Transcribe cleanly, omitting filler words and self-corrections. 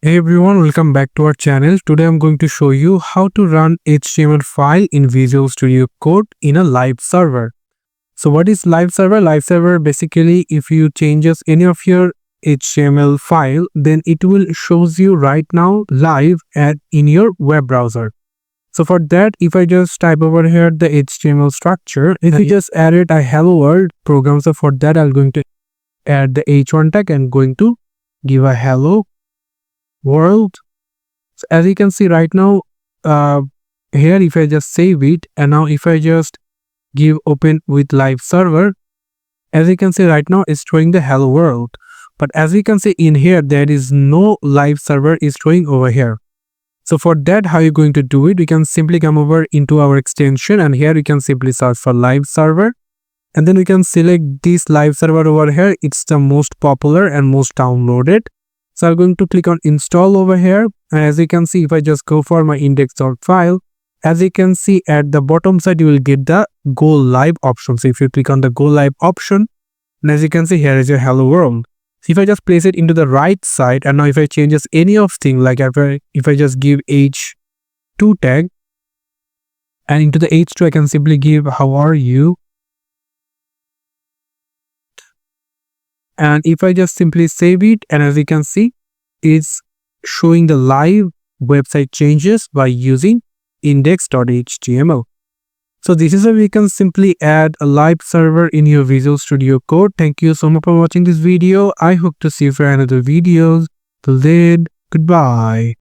Hey everyone, welcome back to our channel. Today I'm going to show you how to run HTML file in Visual Studio Code in a live server. So what is live server? Live server basically if you changes any of your HTML file, then it will shows you right now live in your web browser. So for that, if I just type over here the HTML structure, if you just added a hello world program, so for that I'm going to add the h1 tag and going to give a hello world. So as you can see right now, here if I just save it, and now if I just give open with live server, as you can see right now it's showing the hello world. But as you can see in here, there is no live server is showing over here. So for that, how you going to do it? We can simply come over into our extension, and here we can simply search for live server, and then we can select this live server over here. It's the most popular and most downloaded. So I'm going to click on install over here, and as you can see, if I just go for my index.file, as you can see at the bottom side, you will get the go live option. So if you click on the go live option, and as you can see, here is your hello world. So if I just place it into the right side, and now if I changes any of thing, like if I just give h2 tag, and into the h2 I can simply give how are you. And if I just simply save it, and as you can see, it's showing the live website changes by using index.html. So this is how we can simply add a live server in your Visual Studio Code. Thank you so much for watching this video. I hope to see you for another videos. Till then, goodbye.